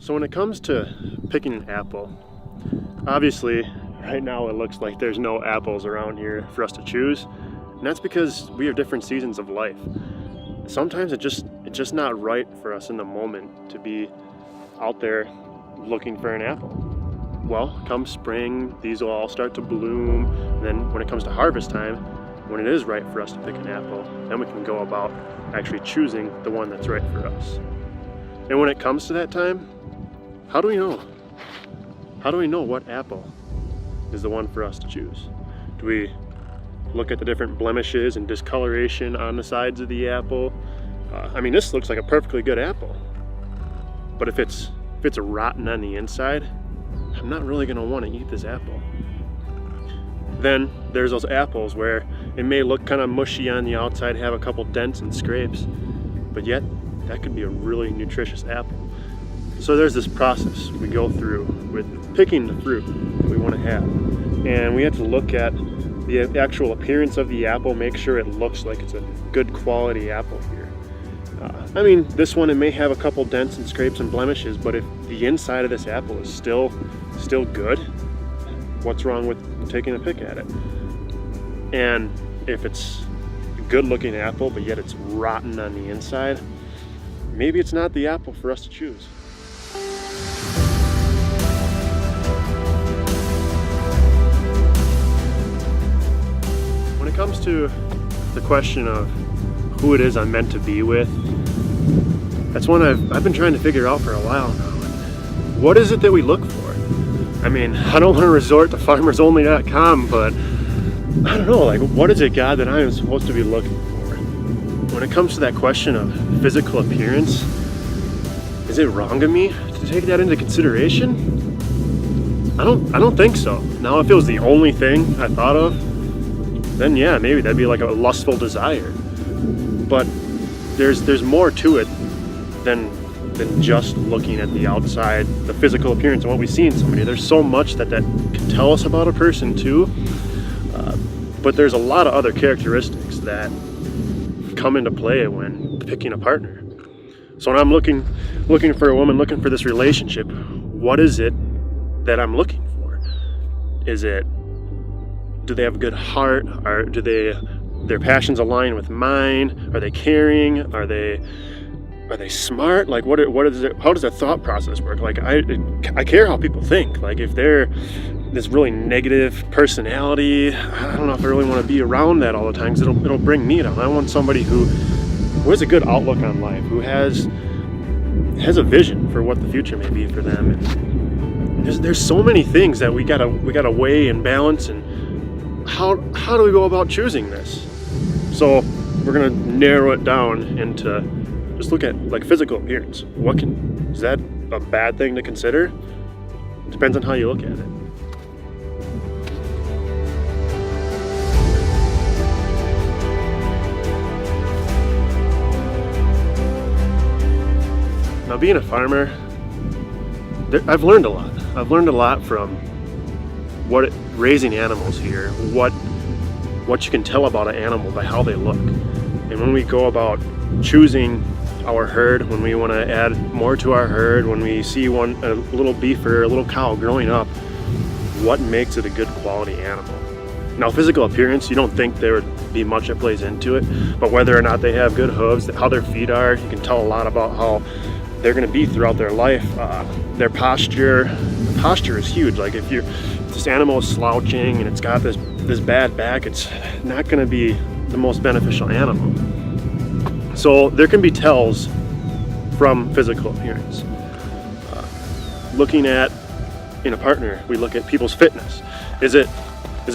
So when it comes to picking an apple, obviously right now it looks like there's no apples around here for us to choose. And that's because we have different seasons of life. Sometimes it's just not right for us in the moment to be out there looking for an apple. Well, come spring, these will all start to bloom. And then when it comes to harvest time, when it is right for us to pick an apple, then we can go about actually choosing the one that's right for us. And when it comes to that time, how do we know? How do we know what apple is the one for us to choose? Do we look at the different blemishes and discoloration on the sides of the apple? I mean, this looks like a perfectly good apple, but if it's rotten on the inside, I'm not really gonna want to eat this apple. Then there's those apples where it may look kind of mushy on the outside, have a couple dents and scrapes, but yet that could be a really nutritious apple. So there's this process we go through with picking the fruit that we want to have, and we have to look at the actual appearance of the apple, make sure it looks like it's a good quality apple here. I mean, this one, it may have a couple dents and scrapes and blemishes, but if the inside of this apple is still good, what's wrong with taking a pick at it? And if it's a good looking apple, but yet it's rotten on the inside, maybe it's not the apple for us to choose. When it comes to the question of who it is I'm meant to be with, that's one I've been trying to figure out for a while now. What is it that we look for? I mean, I don't want to resort to farmersonly.com, but I don't know, like, what is it, God, that I am supposed to be looking for? When it comes to that question of physical appearance, is it wrong of me to take that into consideration? I don't think so. Now, if it was the only thing I thought of, then yeah, maybe that'd be like a lustful desire. But there's more to it than just looking at the outside, the physical appearance and what we see in somebody. There's so much that can tell us about a person too. But there's a lot of other characteristics that come into play when picking a partner. So when I'm looking for a woman, looking for this relationship, what is it that I'm looking for? Do they have a good heart? Or their passions align with mine? Are they caring? Are they smart? Like, what is it? How does that thought process work? Like, I care how people think. Like, if they're this really negative personality, I don't know if I really want to be around that all the time, because it'll bring me down. I want somebody who has a good outlook on life, who has a vision for what the future may be for them. And there's so many things that we gotta weigh and balance. And how do we go about choosing this? So we're gonna narrow it down into just look at like physical appearance. Is that a bad thing to consider? It depends on how you look at it. Now, being a farmer, I've learned a lot. I've learned a lot from raising animals here, what you can tell about an animal by how they look. And when we go about choosing our herd, when we want to add more to our herd, when we see a little beef or a little cow growing up, what makes it a good quality animal? Now, physical appearance, you don't think there would be much that plays into it, but whether or not they have good hooves, how their feet are, you can tell a lot about how they're going to be throughout their life. Their posture is huge. Like, if this animal is slouching and it's got this bad back, it's not going to be the most beneficial animal. So there can be tells from physical appearance. Looking at in a partner, we look at people's fitness. Is it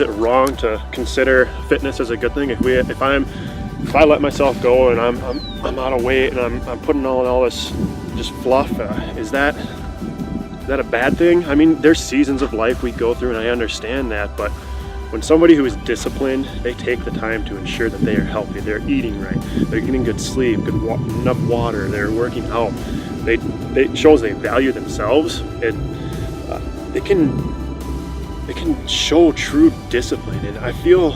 wrong to consider fitness as a good thing? If I let myself go and I'm out of weight and I'm putting on all this just fluff, is that a bad thing? I mean, there's seasons of life we go through, and I understand that, but when somebody who is disciplined, they take the time to ensure that they are healthy, they're eating right, they're getting good sleep, enough water, they're working out, it shows they value themselves. They can show true discipline. And I feel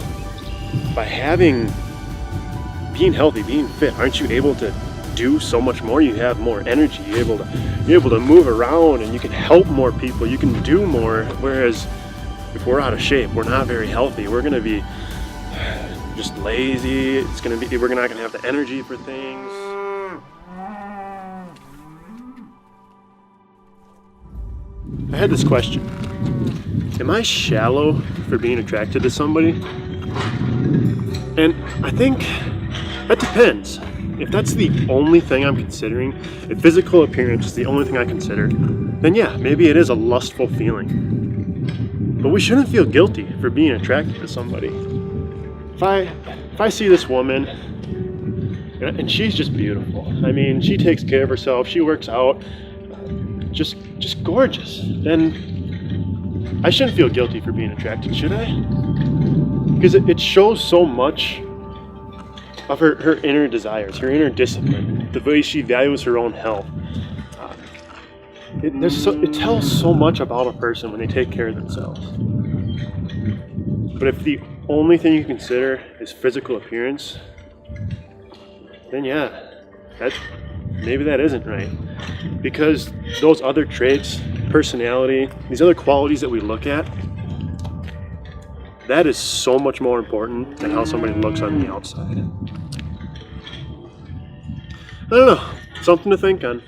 by being healthy, being fit, aren't you able to do so much more. You have more energy. You're able to move around, and you can help more people. You can do more. Whereas if we're out of shape, we're not very healthy. We're going to be just lazy. We're not going to have the energy for things. I had this question. Am I shallow for being attracted to somebody? And I think that depends. If that's the only thing I'm considering, if physical appearance is the only thing I consider, then yeah, maybe it is a lustful feeling. But we shouldn't feel guilty for being attracted to somebody. If I see this woman, and she's just beautiful. I mean, she takes care of herself, she works out, just gorgeous, then I shouldn't feel guilty for being attracted, should I? Because it shows so much of her inner desires, her inner discipline, the way she values her own health. It tells so much about a person when they take care of themselves. But if the only thing you consider is physical appearance, then yeah, maybe that isn't right. Because those other traits, personality, these other qualities that we look at, that is so much more important than how somebody looks on the outside. I don't know, something to think on.